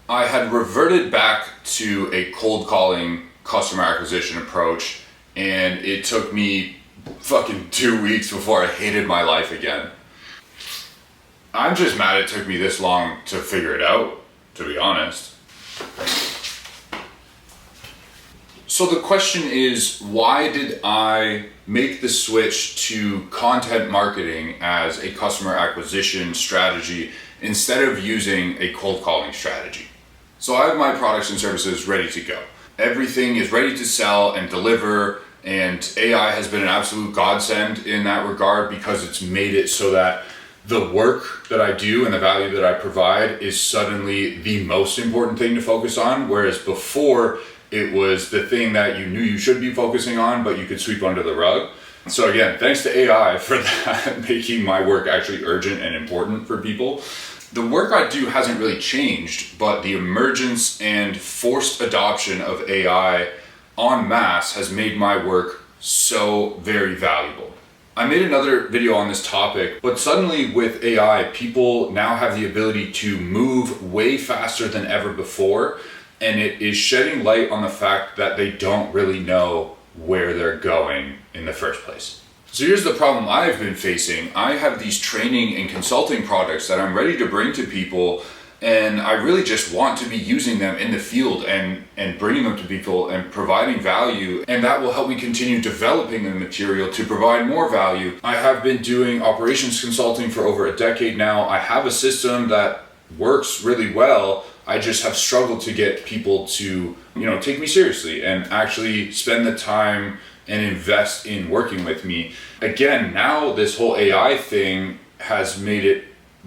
I had reverted back to a cold calling customer acquisition approach, and it took me fucking 2 weeks before I hated my life again. I'm just mad it took me this long to figure it out, to be honest. So the question is, why did I make the switch to content marketing as a customer acquisition strategy instead of using a cold calling strategy? So I have my products and services ready to go. Everything is ready to sell and deliver, and AI has been an absolute godsend in that regard because it's made it so that the work that I do and the value that I provide is suddenly the most important thing to focus on, whereas before it was the thing that you knew you should be focusing on, but you could sweep under the rug. So again, thanks to AI for that, making my work actually urgent and important for people. The work I do hasn't really changed, but the emergence and forced adoption of AI en masse has made my work so very valuable. I made another video on this topic, but suddenly with AI, people now have the ability to move way faster than ever before, and it is shedding light on the fact that they don't really know where they're going in the first place. So here's the problem I've been facing. I have these training and consulting products that I'm ready to bring to people, and I really just want to be using them in the field and bringing them to people and providing value, and that will help me continue developing the material to provide more value. I have been doing operations consulting for over a decade now. I have a system that works really well. I just have struggled to get people to, take me seriously and actually spend the time and invest in working with me. Again, now this whole AI thing has made it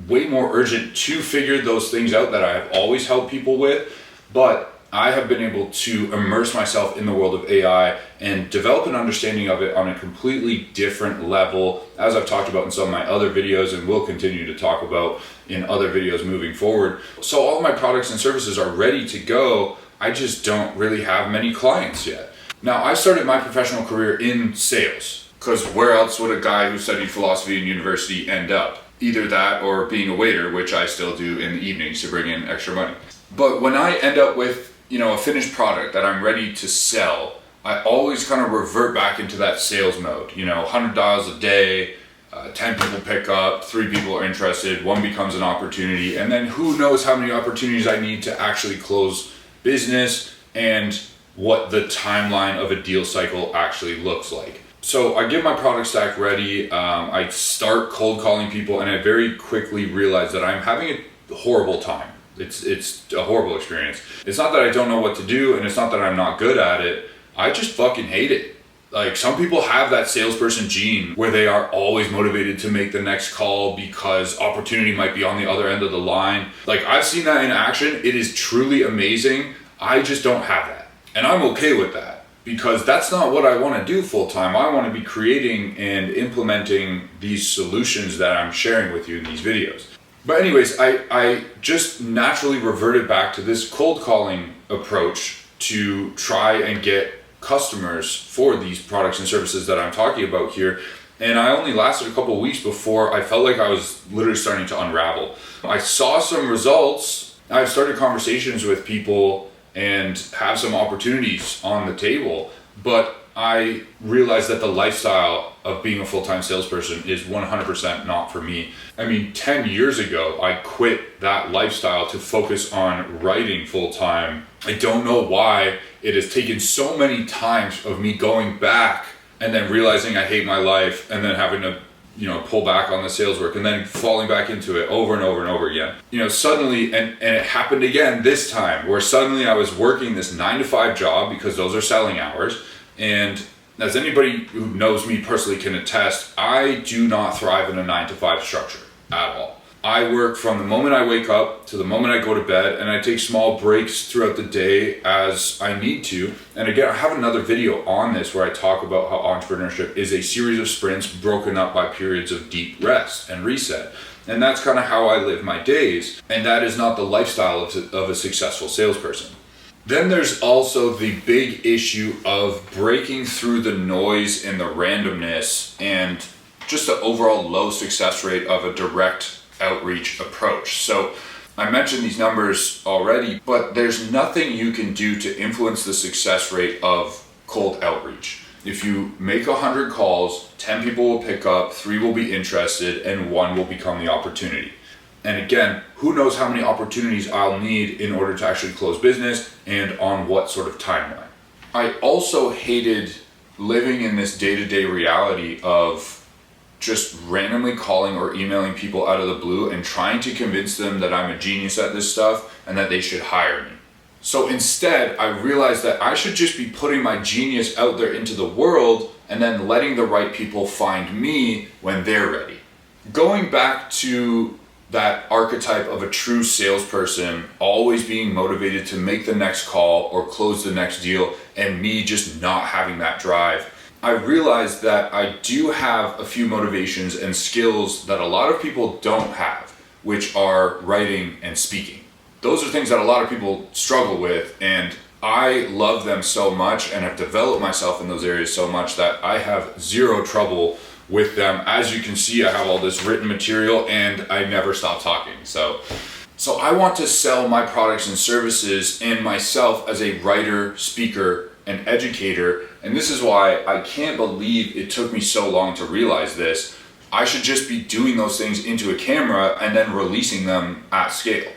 way more urgent to figure those things out that I have always helped people with, but I have been able to immerse myself in the world of AI and develop an understanding of it on a completely different level, as I've talked about in some of my other videos and will continue to talk about in other videos moving forward. So all of my products and services are ready to go. I just don't really have many clients yet. Now, I started my professional career in sales, because where else would a guy who studied philosophy in university end up? Either that or being a waiter, which I still do in the evenings to bring in extra money. But when I end up with, a finished product that I'm ready to sell, I always kind of revert back into that sales mode. 100 dials a day, 10 people pick up, 3 people are interested, 1 becomes an opportunity, and then who knows how many opportunities I need to actually close business and what the timeline of a deal cycle actually looks like. So I get my product stack ready, I start cold calling people, and I very quickly realize that I'm having a horrible time. It's a horrible experience. It's not that I don't know what to do, and it's not that I'm not good at it. I just fucking hate it. Like, some people have that salesperson gene where they are always motivated to make the next call because opportunity might be on the other end of the line. Like, I've seen that in action. It is truly amazing. I just don't have that. And I'm okay with that, because that's not what I want to do full time. I want to be creating and implementing these solutions that I'm sharing with you in these videos. But anyways, I just naturally reverted back to this cold calling approach to try and get customers for these products and services that I'm talking about here. And I only lasted a couple of weeks before I felt like I was literally starting to unravel. I saw some results. I've started conversations with people and have some opportunities on the table, but I realized that the lifestyle of being a full-time salesperson is 100% not for me. 10 years ago, I quit that lifestyle to focus on writing full-time. I don't know why it has taken so many times of me going back and then realizing I hate my life and then having to pull back on the sales work and then falling back into it over and over and over again. Suddenly, and it happened again this time, where suddenly I was working this 9-to-5 job, because those are selling hours. And as anybody who knows me personally can attest, I do not thrive in a 9-to-5 structure at all. I work from the moment I wake up to the moment I go to bed, and I take small breaks throughout the day as I need to. And again, I have another video on this where I talk about how entrepreneurship is a series of sprints broken up by periods of deep rest and reset. And that's kind of how I live my days. And that is not the lifestyle of a successful salesperson. Then there's also the big issue of breaking through the noise and the randomness and just the overall low success rate of a direct outreach approach. So I mentioned these numbers already, but there's nothing you can do to influence the success rate of cold outreach. If you make 100 calls, 10 people will pick up, 3 will be interested, and 1 will become the opportunity. And again, who knows how many opportunities I'll need in order to actually close business and on what sort of timeline. I also hated living in this day-to-day reality of just randomly calling or emailing people out of the blue and trying to convince them that I'm a genius at this stuff and that they should hire me. So instead, I realized that I should just be putting my genius out there into the world and then letting the right people find me when they're ready. Going back to that archetype of a true salesperson always being motivated to make the next call or close the next deal, and me just not having that drive, I realized that I do have a few motivations and skills that a lot of people don't have, which are writing and speaking. Those are things that a lot of people struggle with, and I love them so much and have developed myself in those areas so much that I have zero trouble with them. As you can see, I have all this written material and I never stop talking. So I want to sell my products and services and myself as a writer, speaker, and educator. And this is why I can't believe it took me so long to realize this. I should just be doing those things into a camera and then releasing them at scale.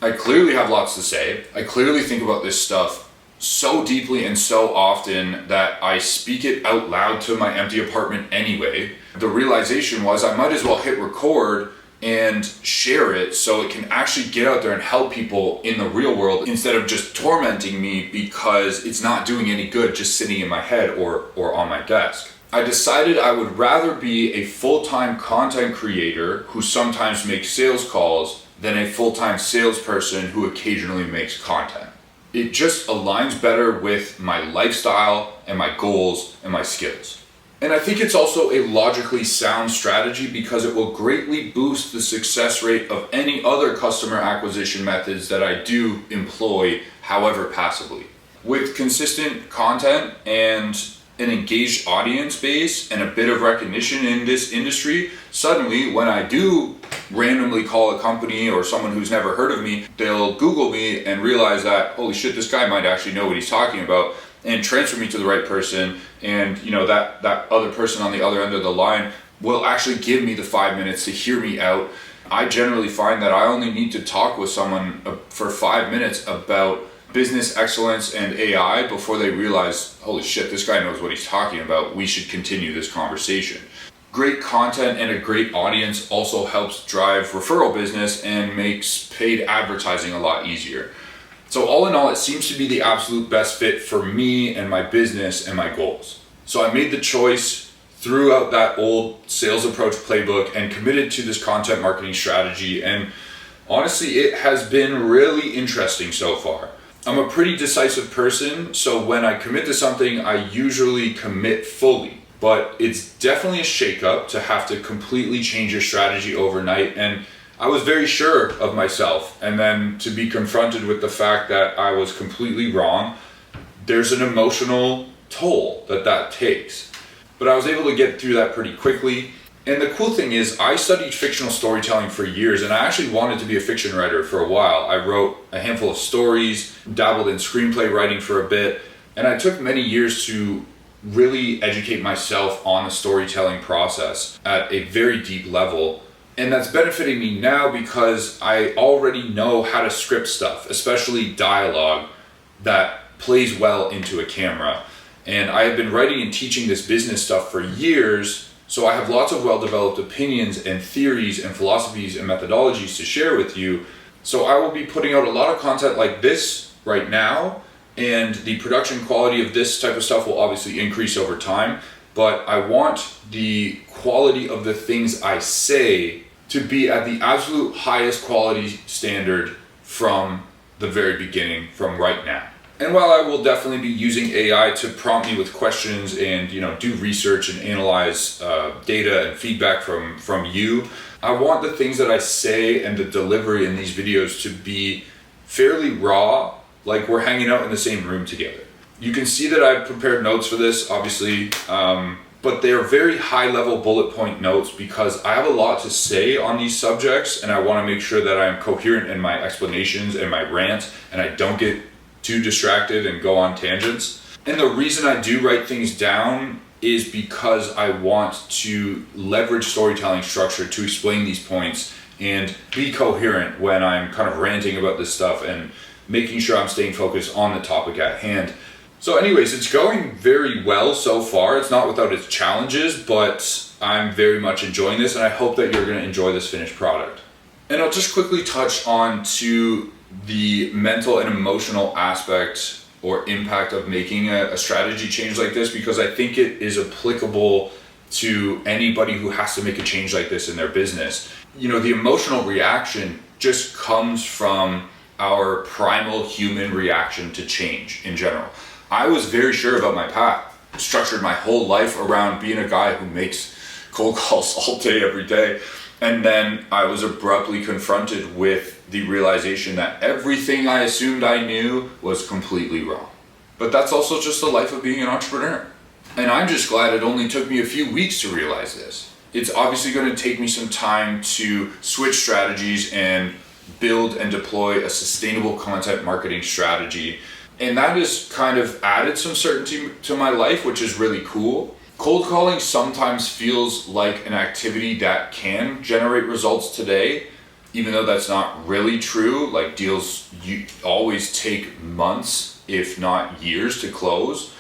I clearly have lots to say. I clearly think about this stuff so deeply and so often that I speak it out loud to my empty apartment anyway. The realization was I might as well hit record and share it so it can actually get out there and help people in the real world instead of just tormenting me because it's not doing any good just sitting in my head or on my desk. I decided I would rather be a full-time content creator who sometimes makes sales calls than a full-time salesperson who occasionally makes content. It just aligns better with my lifestyle and my goals and my skills. And I think it's also a logically sound strategy because it will greatly boost the success rate of any other customer acquisition methods that I do employ, however passively. With consistent content and an engaged audience base and a bit of recognition in this industry, suddenly when I do randomly call a company or someone who's never heard of me, they'll Google me and realize that, holy shit, this guy might actually know what he's talking about, and transfer me to the right person. And that other person on the other end of the line will actually give me the 5 minutes to hear me out. I generally find that I only need to talk with someone for 5 minutes about business excellence and AI before they realize, holy shit, this guy knows what he's talking about. We should continue this conversation. Great content and a great audience also helps drive referral business and makes paid advertising a lot easier. So all in all, it seems to be the absolute best fit for me and my business and my goals. So I made the choice, threw out that old sales approach playbook and committed to this content marketing strategy. And honestly, it has been really interesting so far. I'm a pretty decisive person, so when I commit to something, I usually commit fully. But it's definitely a shakeup to have to completely change your strategy overnight. And I was very sure of myself, and then to be confronted with the fact that I was completely wrong, there's an emotional toll that takes. But I was able to get through that pretty quickly. And the cool thing is, I studied fictional storytelling for years, and I actually wanted to be a fiction writer for a while. I wrote a handful of stories, dabbled in screenplay writing for a bit, and I took many years to really educate myself on the storytelling process at a very deep level. And that's benefiting me now because I already know how to script stuff, especially dialogue that plays well into a camera. And I have been writing and teaching this business stuff for years, so I have lots of well-developed opinions and theories and philosophies and methodologies to share with you. So I will be putting out a lot of content like this right now, and the production quality of this type of stuff will obviously increase over time. But I want the quality of the things I say to be at the absolute highest quality standard from the very beginning, from right now. And while I will definitely be using AI to prompt me with questions and do research and analyze data and feedback from you, I want the things that I say and the delivery in these videos to be fairly raw, like we're hanging out in the same room together. You can see that I've prepared notes for this. Obviously, but they are very high level bullet point notes because I have a lot to say on these subjects, and I want to make sure that I'm coherent in my explanations and my rants, and I don't get too distracted and go on tangents. And the reason I do write things down is because I want to leverage storytelling structure to explain these points and be coherent when I'm kind of ranting about this stuff and making sure I'm staying focused on the topic at hand. So anyways, it's going very well so far. It's not without its challenges, but I'm very much enjoying this, and I hope that you're going to enjoy this finished product. And I'll just quickly touch on to the mental and emotional aspect or impact of making a strategy change like this, because I think it is applicable to anybody who has to make a change like this in their business. You know, the emotional reaction just comes from our primal human reaction to change in general. I was very sure about my path, structured my whole life around being a guy who makes cold calls all day, every day. And then I was abruptly confronted with the realization that everything I assumed I knew was completely wrong. But that's also just the life of being an entrepreneur. And I'm just glad it only took me a few weeks to realize this. It's obviously going to take me some time to switch strategies and build and deploy a sustainable content marketing strategy. And that has kind of added some certainty to my life, which is really cool. Cold calling sometimes feels like an activity that can generate results today, even though that's not really true. Like, deals always take months, if not years, to close.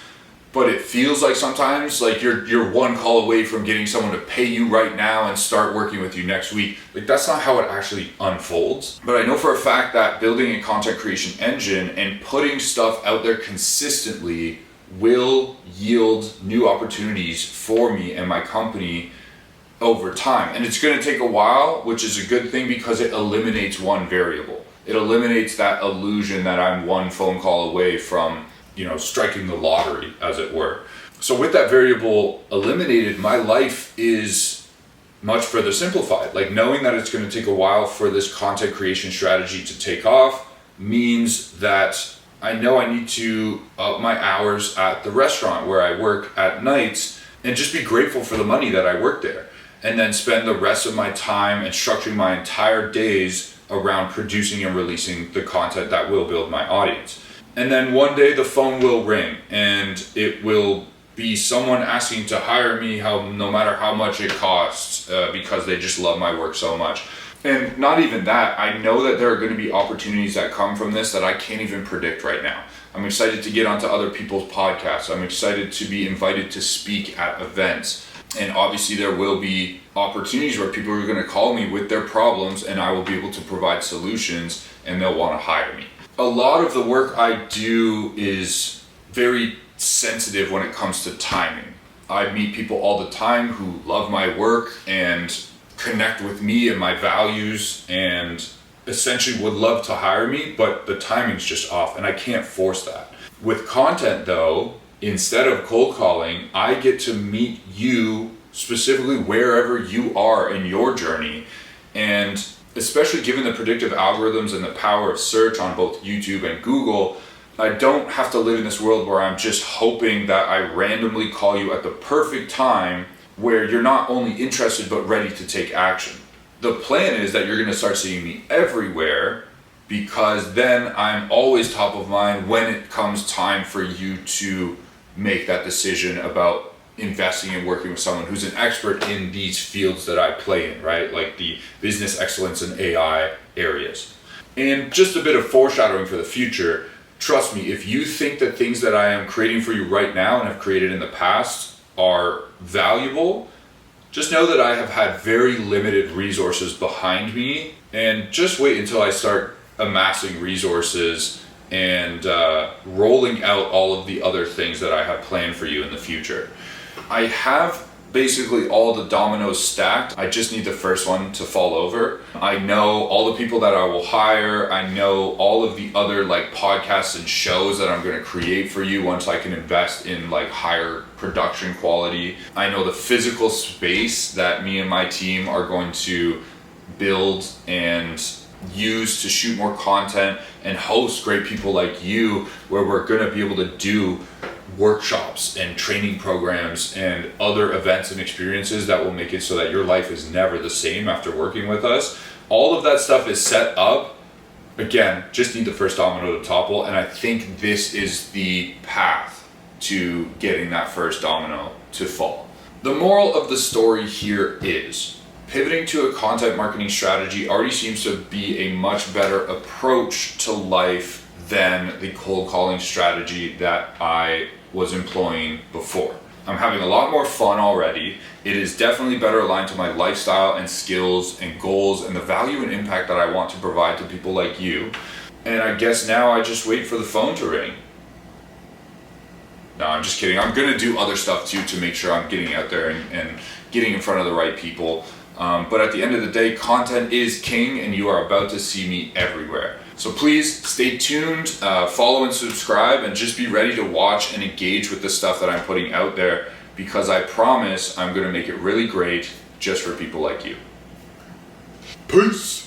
But it feels like sometimes like you're one call away from getting someone to pay you right now and start working with you next week. Like, that's not how it actually unfolds. But I know for a fact that building a content creation engine and putting stuff out there consistently will yield new opportunities for me and my company over time. And it's going to take a while, which is a good thing because it eliminates one variable. It eliminates that illusion that I'm one phone call away from, you know, striking the lottery, as it were. So with that variable eliminated, my life is much further simplified. Like, knowing that it's going to take a while for this content creation strategy to take off means that I know I need to up my hours at the restaurant where I work at nights and just be grateful for the money that I work there, and then spend the rest of my time and structuring my entire days around producing and releasing the content that will build my audience. And then one day the phone will ring and it will be someone asking to hire me, no matter how much it costs, because they just love my work so much. And not even that, I know that there are going to be opportunities that come from this that I can't even predict right now. I'm excited to get onto other people's podcasts. I'm excited to be invited to speak at events. And obviously there will be opportunities where people are going to call me with their problems, and I will be able to provide solutions, and they'll want to hire me. A lot of the work I do is very sensitive when it comes to timing. I meet people all the time who love my work and connect with me and my values and essentially would love to hire me, but the timing's just off and I can't force that. With content though, instead of cold calling, I get to meet you specifically wherever you are in your journey. And especially given the predictive algorithms and the power of search on both YouTube and Google, I don't have to live in this world where I'm just hoping that I randomly call you at the perfect time where you're not only interested but ready to take action. The plan is that you're going to start seeing me everywhere, because then I'm always top of mind when it comes time for you to make that decision about investing and working with someone who's an expert in these fields that I play in, right? Like the business excellence and AI areas. And just a bit of foreshadowing for the future, trust me, if you think that things that I am creating for you right now and have created in the past are valuable, just know that I have had very limited resources behind me, and just wait until I start amassing resources and rolling out all of the other things that I have planned for you in the future. I have basically all the dominoes stacked. I just need the first one to fall over. I know all the people that I will hire. I know all of the other like podcasts and shows that I'm going to create for you once I can invest in like higher production quality. I know the physical space that me and my team are going to build and use to shoot more content and host great people like you, where we're going to be able to do workshops and training programs and other events and experiences that will make it so that your life is never the same after working with us. All of that stuff is set up. Again, just need the first domino to topple, and I think this is the path to getting that first domino to fall. The moral of the story here is pivoting to a content marketing strategy already seems to be a much better approach to life than the cold calling strategy that I was employing before. I'm having a lot more fun already. It is definitely better aligned to my lifestyle and skills and goals and the value and impact that I want to provide to people like you. And I guess now I just wait for the phone to ring. No, I'm just kidding. I'm gonna do other stuff too to make sure I'm getting out there and getting in front of the right people. But at the end of the day, content is king, and you are about to see me everywhere. So please stay tuned, follow and subscribe, and just be ready to watch and engage with the stuff that I'm putting out there, because I promise I'm going to make it really great just for people like you. Peace!